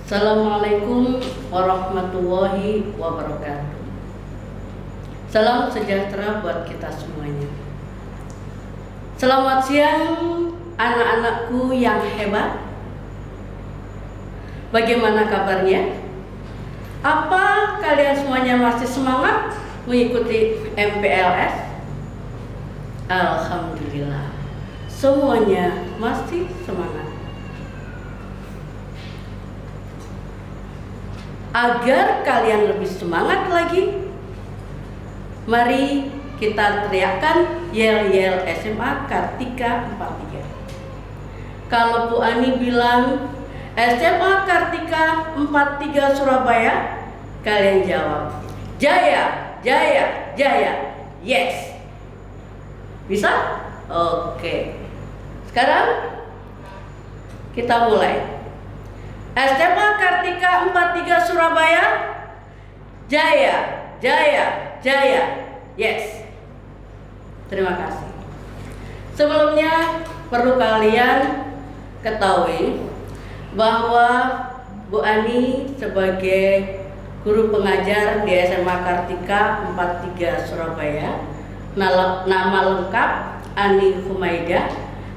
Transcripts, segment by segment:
Assalamualaikum warahmatullahi wabarakatuh. Salam sejahtera buat kita semuanya. Selamat siang anak-anakku yang hebat. Bagaimana kabarnya? Apa kalian semuanya masih semangat mengikuti MPLS? Alhamdulillah, semuanya masih semangat. Agar kalian lebih semangat lagi, mari kita teriakkan yel-yel SMA Kartika 43. Kalau Bu Ani bilang SMA Kartika 43 Surabaya, kalian jawab Jaya, Jaya, Jaya. Yes. Bisa? Oke. Sekarang kita mulai. SMA Kartika 43 Surabaya, Jaya, Jaya, Jaya. Yes. Terima kasih. Sebelumnya perlu kalian ketahui bahwa Bu Ani sebagai guru pengajar di SMA Kartika 43 Surabaya, nama lengkap Ani Humaidah,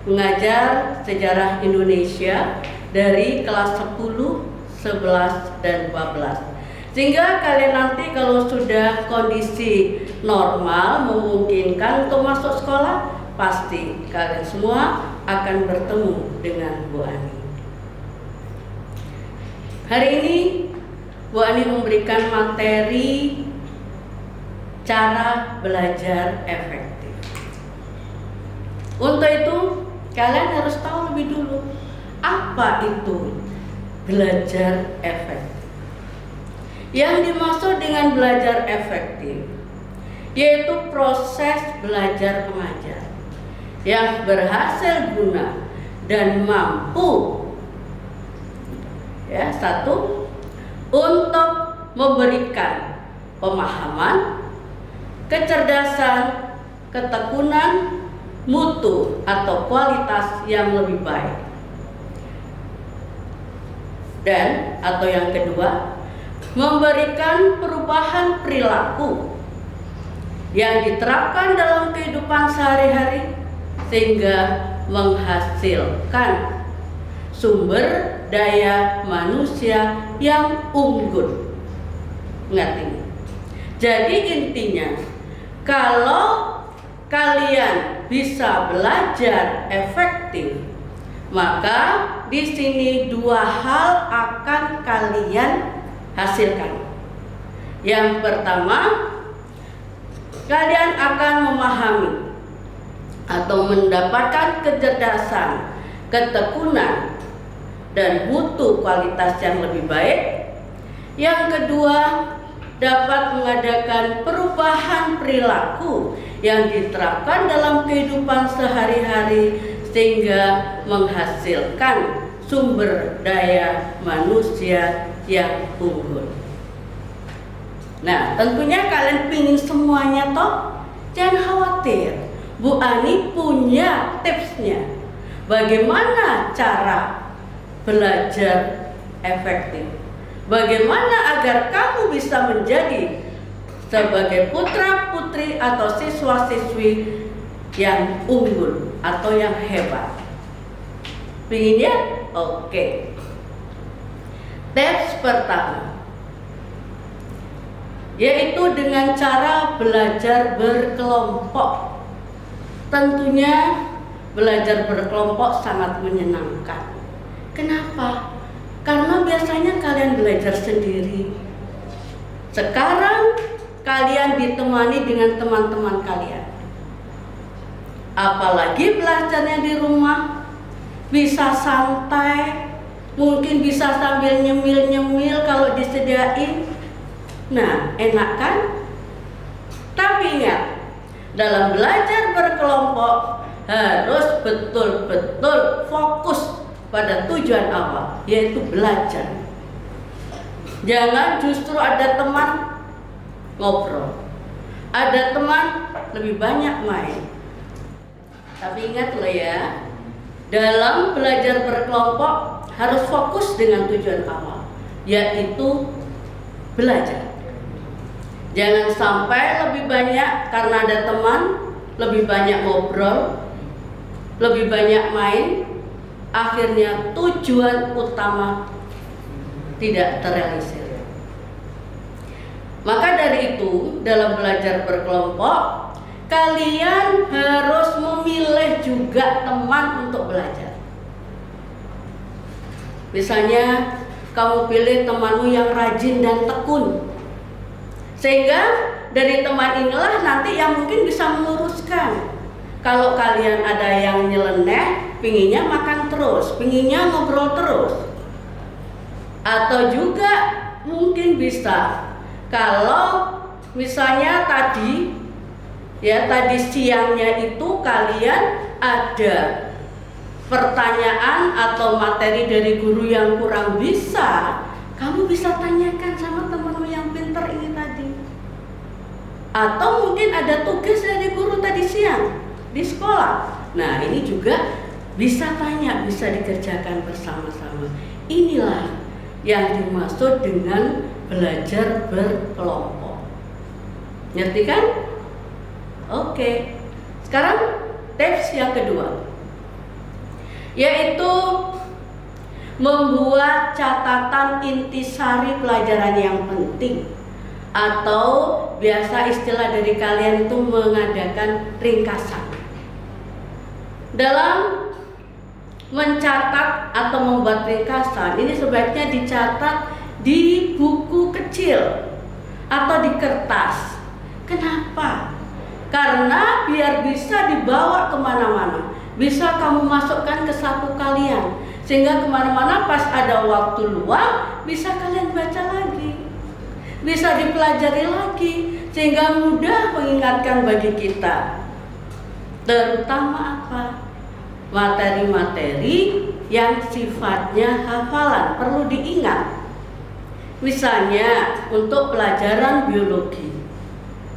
mengajar sejarah Indonesia dari kelas 10, 11, dan 12. Sehingga kalian nanti kalau sudah kondisi normal memungkinkan untuk masuk sekolah, pasti kalian semua akan bertemu dengan Bu Ani. Hari ini Bu Ani memberikan materi cara belajar efektif. Untuk itu kalian harus tahu lebih dulu apa itu belajar efektif. Yang dimaksud dengan belajar efektif yaitu proses belajar mengajar yang berhasil guna dan mampu satu, untuk memberikan pemahaman, kecerdasan, ketekunan, mutu atau kualitas yang lebih baik. Dan atau yang kedua, memberikan perubahan perilaku yang diterapkan dalam kehidupan sehari-hari sehingga menghasilkan sumber daya manusia yang unggul. Ingat ini. Jadi intinya, kalau kalian bisa belajar efektif, maka di sini dua hal akan kalian hasilkan. Yang pertama, kalian akan memahami atau mendapatkan kecerdasan, ketekunan, dan mutu kualitas yang lebih baik. Yang kedua, dapat mengadakan perubahan perilaku yang diterapkan dalam kehidupan sehari-hari sehingga menghasilkan sumber daya manusia yang unggul. Nah, tentunya kalian pingin semuanya toh? Jangan khawatir, Bu Ani punya tipsnya. Bagaimana cara belajar efektif? Bagaimana agar kamu bisa menjadi sebagai putra-putri atau siswa-siswi yang unggul atau yang hebat? Pinginnya? Oke. Tips pertama yaitu dengan cara belajar berkelompok. Tentunya belajar berkelompok sangat menyenangkan. Kenapa? Karena biasanya kalian belajar sendiri. Sekarang kalian ditemani dengan teman-teman kalian. Apalagi belajarnya di rumah, bisa santai, mungkin bisa sambil nyemil-nyemil kalau disediain. Nah, enak kan? Tapi ingat, dalam belajar berkelompok harus betul-betul fokus pada tujuan awal, yaitu belajar. Jangan justru ada teman ngobrol, ada teman lebih banyak main. Tapi ingat loh ya, dalam belajar berkelompok harus fokus dengan tujuan awal. yaitu belajar. Jangan sampai lebih banyak karena ada teman, lebih banyak ngobrol, lebih banyak main, akhirnya tujuan utama tidak terrealisir. Maka dari itu, dalam belajar berkelompok, kalian harus memilih juga teman untuk belajar. Misalnya, kamu pilih temanmu yang rajin dan tekun, sehingga dari teman inilah nanti yang mungkin bisa meluruskan. Kalau kalian ada yang nyeleneh, pinginnya makan terus, pinginnya ngobrol terus. Atau juga mungkin bisa, kalau misalnya tadi siangnya itu kalian ada pertanyaan atau materi dari guru yang kurang bisa, kamu bisa tanyakan sama temanmu yang pintar ini tadi. Atau mungkin ada tugas dari guru tadi siang di sekolah. Nah, ini juga bisa tanya, bisa dikerjakan bersama-sama. Inilah yang dimaksud dengan belajar berkelompok. Ngerti kan? Oke. Sekarang tips yang kedua, yaitu membuat catatan intisari pelajaran yang penting, atau biasa istilah dari kalian itu mengadakan ringkasan. Dalam mencatat atau membuat ringkasan ini sebaiknya dicatat di buku kecil atau di kertas. Kenapa? Karena biar bisa dibawa kemana-mana, bisa kamu masukkan ke saku kalian, sehingga kemana-mana pas ada waktu luang bisa kalian baca lagi, bisa dipelajari lagi, sehingga mudah mengingatkan bagi kita. Terutama apa? Materi-materi yang sifatnya hafalan perlu diingat. Misalnya untuk pelajaran biologi.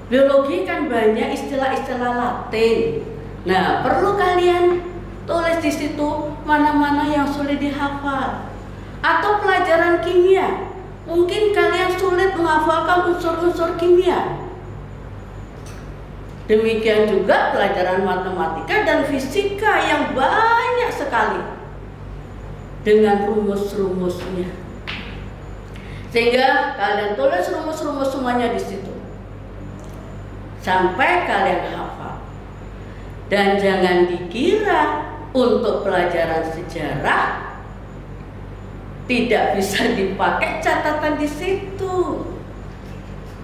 Biologi kan banyak istilah-istilah Latin. Nah, perlu kalian tulis di situ mana-mana yang sulit dihafal. Atau pelajaran kimia. Mungkin kalian sulit menghafalkan unsur-unsur kimia. Demikian juga pelajaran matematika dan fisika yang banyak sekali dengan rumus-rumusnya. Sehingga kalian tulis rumus-rumus semuanya di situ sampai kalian hafal. Dan jangan dikira untuk pelajaran sejarah tidak bisa dipakai catatan di situ.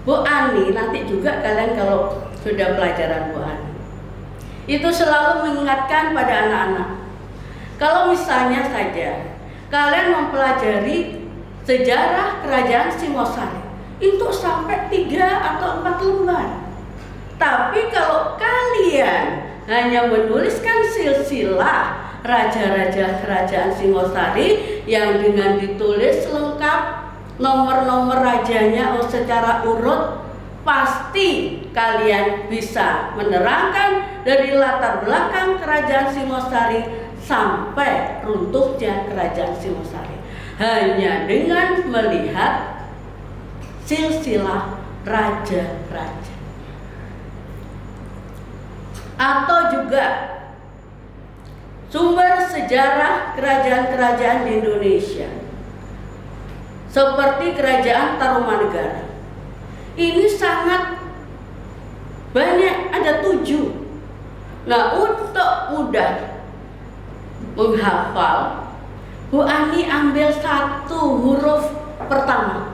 Bu Ani, nanti juga kalian kalau sudah pelajaran Bu Ani, itu selalu mengingatkan pada anak-anak. Kalau misalnya saja kalian mempelajari sejarah kerajaan Singosari, itu sampai 3 atau 4 lembar. Tapi kalau kalian hanya menuliskan silsilah raja-raja kerajaan Singosari yang dengan ditulis lengkap nomor-nomor rajanya secara urut, pasti kalian bisa menerangkan dari latar belakang kerajaan Singosari sampai runtuhnya kerajaan Singosari hanya dengan melihat silsilah raja-raja. Atau juga sumber sejarah kerajaan-kerajaan di Indonesia seperti kerajaan Tarumanegara. Ini sangat banyak, ada 7. Nah, untuk mudah menghafal, Bu Ani ambil 1 huruf pertama.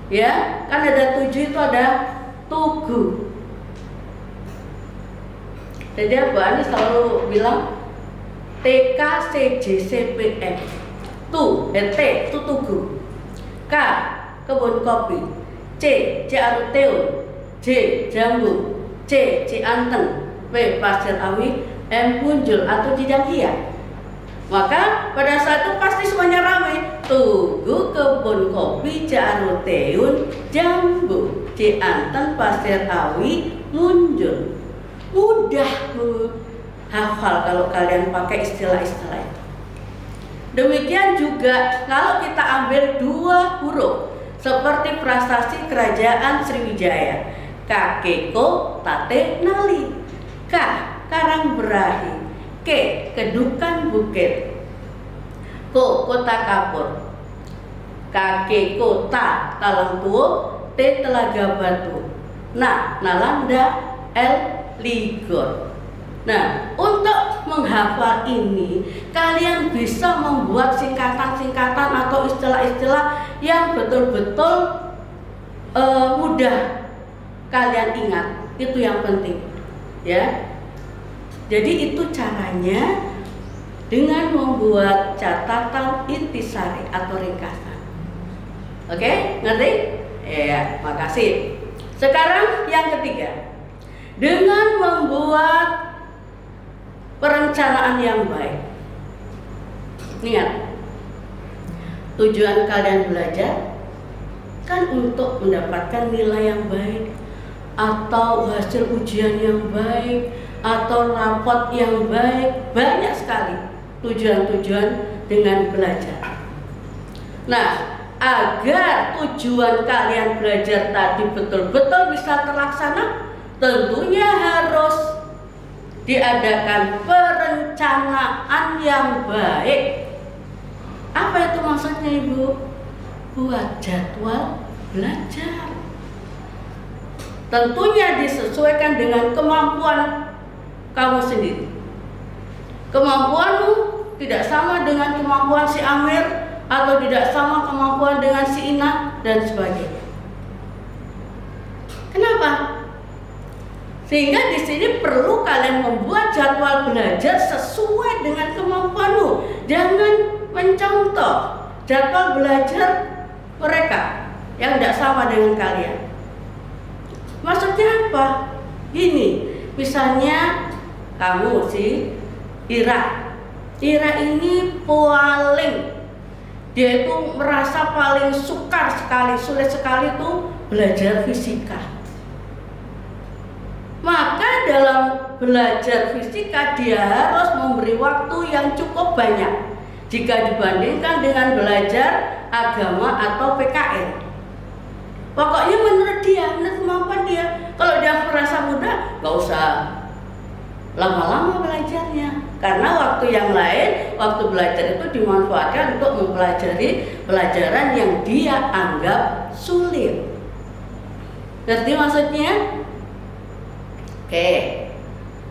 Ya, kan ada 7 itu ada Tugu. Jadi Bu Ani selalu bilang TKCJCPM. T itu Tugu. K kebun kopi. C Ciaruteun. J Jambu. C Cianten. P Pasir Awi. M Punjul atau Cidanghiang. Maka pada saat itu pasti semuanya ramai. Tugu, kebun kopi, Ciaruteun, Jambu, Cianten, Pasir Awi, Munjul. Mudah hafal kalau kalian pakai istilah-istilah itu. Demikian juga kalau kita ambil dua huruf seperti prasasti Kerajaan Sriwijaya, Kakeko Tate Nali, K Karang Berahi, K Kedukan Bukit, Ko Kota Kapur, Kake Kota Talang Tuo, T Telaga Batu, Nah Nalanda, L Ligor. Nah, untuk menghafal ini, kalian bisa membuat singkatan-singkatan atau istilah-istilah yang betul-betul mudah kalian ingat. Itu yang penting, ya. Jadi itu caranya dengan membuat catatan intisari atau ringkasan. Oke, ngerti? Ya, makasih. Sekarang yang ketiga, dengan membuat perencanaan yang baik. Ingat, tujuan kalian belajar kan untuk mendapatkan nilai yang baik, atau hasil ujian yang baik, atau rapot yang baik. Banyak sekali tujuan-tujuan dengan belajar. Nah, agar tujuan kalian belajar tadi betul-betul bisa terlaksana, tentunya harus diadakan perencanaan yang baik. Apa itu maksudnya, Ibu? Buat jadwal belajar. Tentunya disesuaikan dengan kemampuan kamu sendiri. Kemampuanmu tidak sama dengan kemampuan si Amir, atau tidak sama kemampuan dengan si Ina, dan sebagainya. Kenapa? Sehingga di sini perlu kalian membuat jadwal belajar sesuai dengan kemampuanmu. Jangan mencontoh jadwal belajar mereka yang tidak sama dengan kalian. Maksudnya apa? Gini, misalnya kamu si Ira ini paling, dia itu merasa paling sukar sekali, sulit sekali tuh belajar fisika. Maka dalam belajar fisika dia harus memberi waktu yang cukup banyak jika dibandingkan dengan belajar agama atau PKN. Pokoknya menurut dia, menurut kemampuan dia. Kalau dia merasa mudah, gak usah lama-lama belajarnya. Karena waktu yang lain, waktu belajar itu dimanfaatkan untuk mempelajari pelajaran yang dia anggap sulit. Ngerti maksudnya? Oke,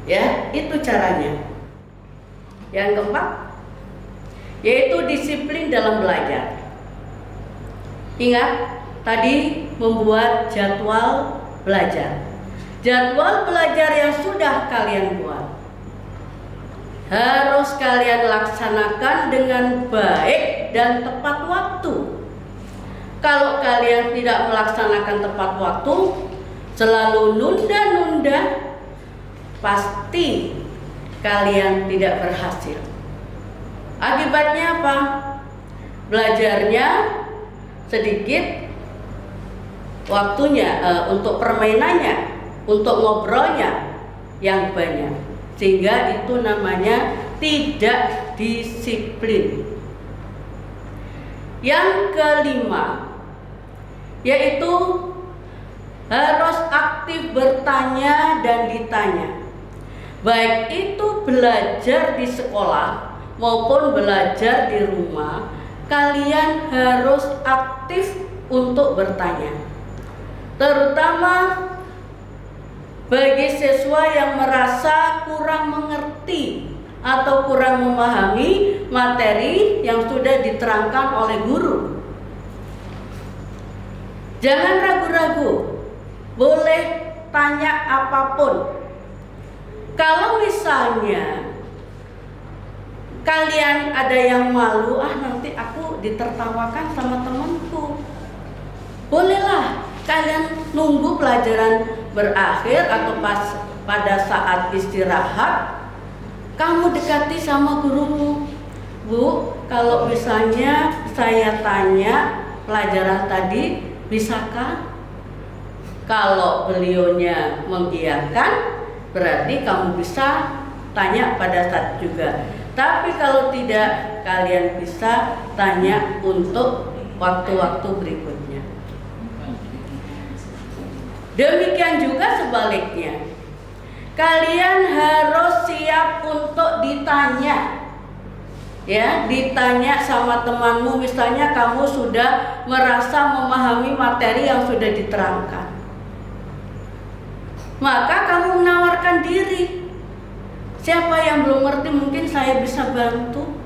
ya itu caranya. Yang keempat, yaitu disiplin dalam belajar. Ingat, tadi membuat jadwal belajar. Jadwal belajar yang sudah kalian buat harus kalian laksanakan dengan baik dan tepat waktu. Kalau kalian tidak melaksanakan tepat waktu, selalu nunda-nunda, pasti kalian tidak berhasil. Akibatnya apa? Belajarnya sedikit, waktunya untuk permainannya, untuk ngobrolnya yang banyak, sehingga itu namanya tidak disiplin. Yang kelima, yaitu harus aktif bertanya dan ditanya. Baik itu belajar di sekolah maupun belajar di rumah, kalian harus aktif untuk bertanya. Terutama bagi siswa yang merasa kurang mengerti atau kurang memahami materi yang sudah diterangkan oleh guru. Jangan ragu-ragu, boleh tanya apapun. Kalau misalnya kalian ada yang malu, nanti aku ditertawakan sama temanku, bolehlah kalian nunggu pelajaran berakhir atau pada saat istirahat, kamu dekati sama gurumu. Bu, kalau misalnya saya tanya pelajaran tadi, bisakah? Kalau beliaunya mengiyakan, berarti kamu bisa tanya pada saat juga. Tapi kalau tidak, kalian bisa tanya untuk waktu-waktu berikutnya. Demikian juga sebaliknya. Kalian harus siap untuk ditanya. Ya, ditanya sama temanmu, misalnya kamu sudah merasa memahami materi yang sudah diterangkan. Maka kamu menawarkan diri. Siapa yang belum ngerti, mungkin saya bisa bantu.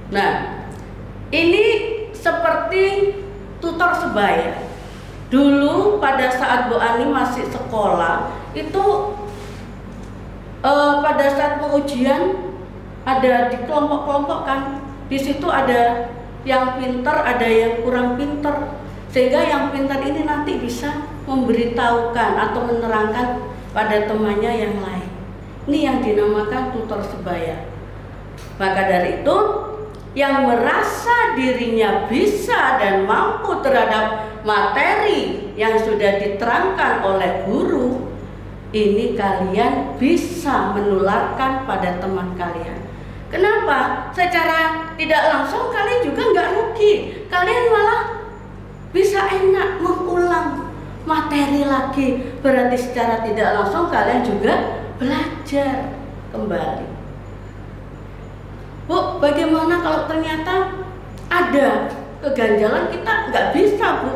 Nah, ini seperti tutor sebaya. Dulu pada saat Bu Ani masih sekolah, itu pada saat pengujian ada di kelompok-kelompok kan. Di situ ada yang pintar, ada yang kurang pintar. Sehingga yang pintar ini nanti bisa memberitahukan atau menerangkan pada temannya yang lain. Ini yang dinamakan tutor sebaya. Maka dari itu, yang merasa dirinya bisa dan mampu terhadap materi yang sudah diterangkan oleh guru, ini kalian bisa menularkan pada teman kalian. Kenapa? Secara tidak langsung kalian juga nggak rugi. Kalian malah bisa enak mengulang materi lagi. Berarti secara tidak langsung kalian juga belajar kembali. Bu, bagaimana kalau ternyata ada keganjalan kita nggak bisa, Bu?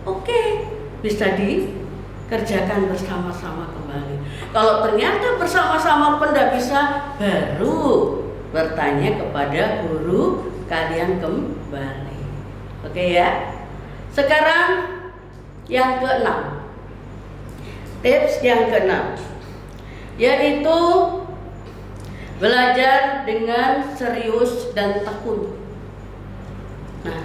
Oke, bisa dikerjakan bersama-sama kembali. Kalau ternyata bersama-sama pun nggak bisa, baru bertanya kepada guru kalian kembali. Oke ya. Sekarang yang keenam, tips yang keenam, yaitu belajar dengan serius dan tekun. Nah,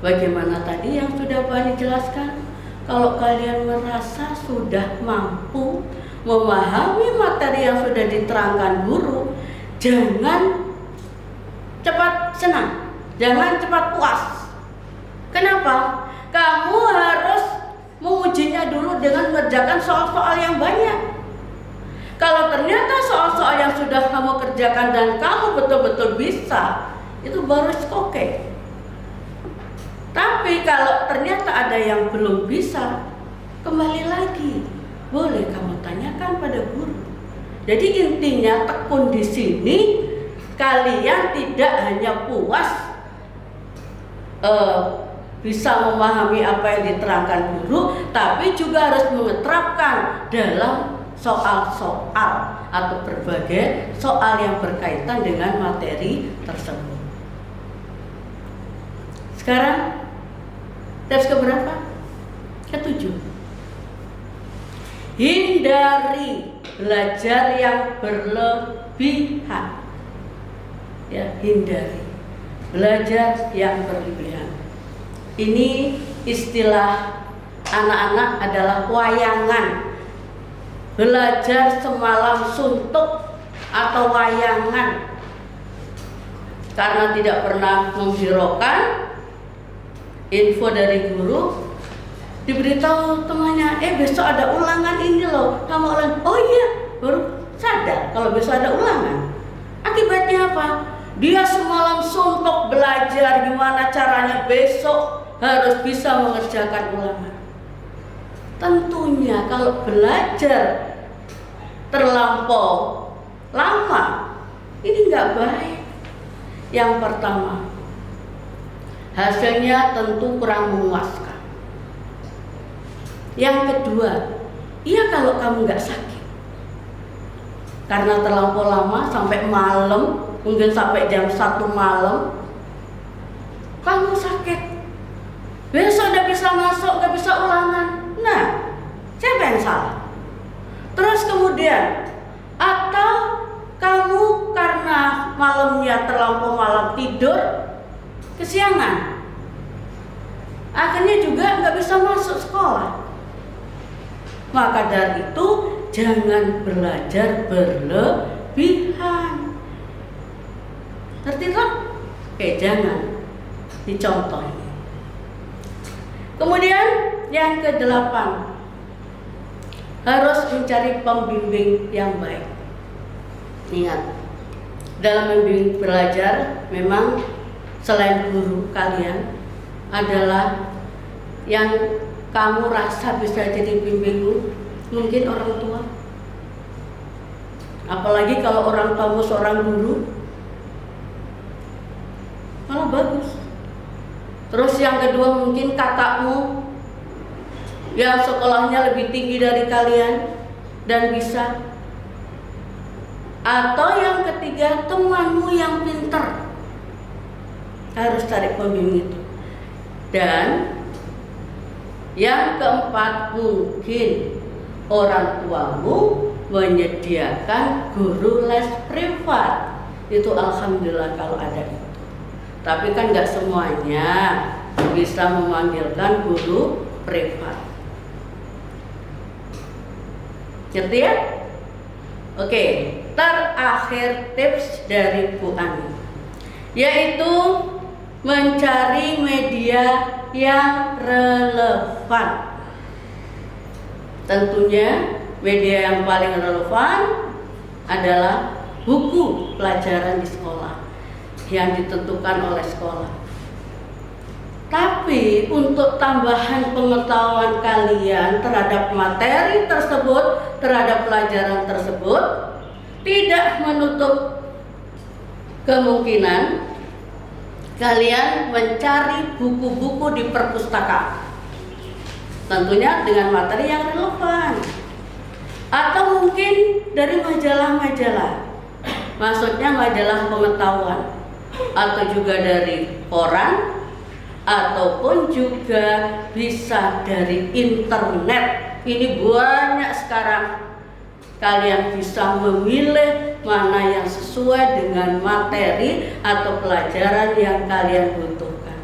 bagaimana tadi yang sudah Bani jelaskan? Kalau kalian merasa sudah mampu memahami materi yang sudah diterangkan guru, jangan cepat senang, jangan cepat puas. Kenapa? Kamu harus mengujinya dulu dengan mengerjakan soal-soal yang banyak. Kalau ternyata soal-soal yang sudah kamu kerjakan dan kamu betul-betul bisa, itu baru oke. Tapi kalau ternyata ada yang belum bisa, kembali lagi, boleh kamu tanyakan pada guru. Jadi intinya tekun di sini, kalian tidak hanya puas bisa memahami apa yang diterangkan guru, tapi juga harus menerapkan dalam soal-soal atau berbagai soal yang berkaitan dengan materi tersebut. Sekarang tips keberapa? Ketujuh. Hindari belajar yang berlebihan. Ya, hindari belajar yang berlebihan. Ini istilah anak-anak adalah wayangan. Belajar semalam suntuk atau wayangan. Karena tidak pernah menghiraukan info dari guru, diberitahu temannya, besok ada ulangan ini loh, kamu ulang. Oh iya, baru sadar kalau besok ada ulangan. Akibatnya apa? Dia semalam suntuk belajar gimana caranya besok harus bisa mengerjakan ulangan. Tentunya kalau belajar terlampau lama, ini nggak baik. Yang pertama, hasilnya tentu kurang memuaskan. Yang kedua, kalau kamu nggak sakit, karena terlampau lama sampai malam, mungkin sampai jam 1 malam, kamu sakit, besok udah bisa masuk, nggak bisa ulangan. Nah, siapa yang salah? Terus kemudian, atau kamu karena malamnya terlampau malam tidur, kesiangan, akhirnya juga nggak bisa masuk sekolah. Maka dari itu jangan belajar berlebihan. Ngerti toh? Oke, jangan dicontoh. Kemudian yang ke-8, harus mencari pembimbing yang baik. Ingat, dalam membimbing belajar memang selain guru kalian adalah yang kamu rasa bisa jadi bimbingmu, mungkin orang tua. Apalagi kalau orang tuamu seorang guru, malah bagus. Terus yang kedua mungkin kakakmu yang sekolahnya lebih tinggi dari kalian dan bisa. Atau yang ketiga temanmu yang pintar. Harus cari pembimbing itu. Dan yang keempat mungkin orang tuamu menyediakan guru les privat. Itu alhamdulillah kalau ada itu. Tapi kan nggak semuanya bisa memanggilkan guru privat. Ngerti ya? Oke, terakhir tips dari Bu Ani, yaitu mencari media yang relevan. Tentunya media yang paling relevan adalah buku pelajaran di sekolah yang ditentukan oleh sekolah. Tapi untuk tambahan pengetahuan kalian terhadap materi tersebut, terhadap pelajaran tersebut, tidak menutup kemungkinan kalian mencari buku-buku di perpustakaan. Tentunya dengan materi yang relevan. Atau mungkin dari majalah-majalah. Maksudnya majalah pengetahuan. Atau juga dari koran, ataupun juga bisa dari internet. Ini banyak sekarang. Kalian bisa memilih mana yang sesuai dengan materi atau pelajaran yang kalian butuhkan.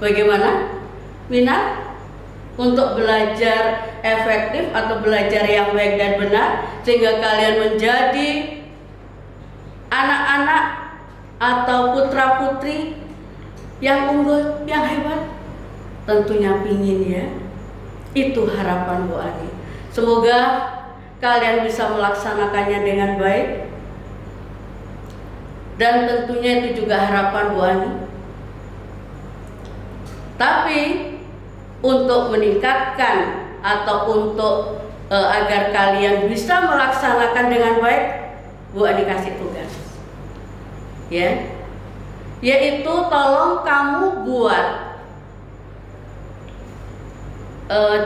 Bagaimana? Minat untuk belajar efektif atau belajar yang baik dan benar sehingga kalian menjadi anak-anak atau putra-putri yang unggul, yang hebat? Tentunya pingin ya. Itu harapan Bu Ani. Semoga kalian bisa melaksanakannya dengan baik. Dan tentunya itu juga harapan Bu Ani. Tapi untuk meningkatkan atau untuk agar kalian bisa melaksanakan dengan baik, Bu Ani kasih tugas. Ya. Yaitu tolong kamu buat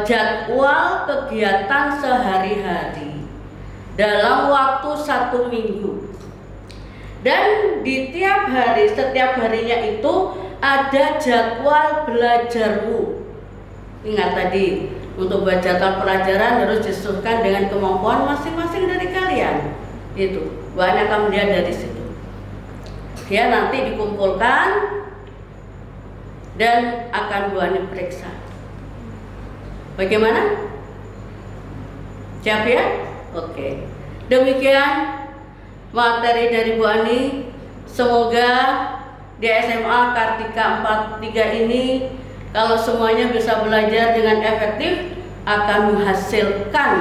jadwal kegiatan sehari-hari dalam waktu 1 minggu. Dan di tiap hari, setiap harinya itu ada jadwal belajarmu. Ingat tadi, untuk buat jadwal pelajaran harus disesuaikan dengan kemampuan masing-masing dari kalian. Itu banyak kamu lihat dari situ. Ya, nanti dikumpulkan dan akan Bu Ani periksa. Bagaimana? Siap ya? Oke. Demikian materi dari Bu Ani. Semoga di SMA Kartika 43 ini kalau semuanya bisa belajar dengan efektif akan menghasilkan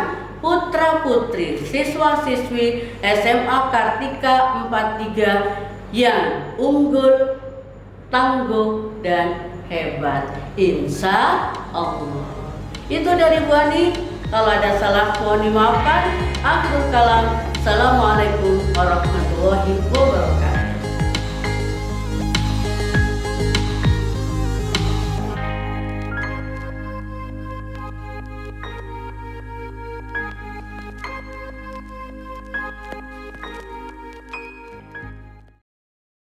putra-putri, siswa-siswi SMA Kartika 43 yang unggul, tangguh, dan hebat, insya Allah. Itu dari Bu Ani. Kalau ada salah mohon dimaafkan. Akhirul kalam. Assalamualaikum warahmatullahi wabarakatuh.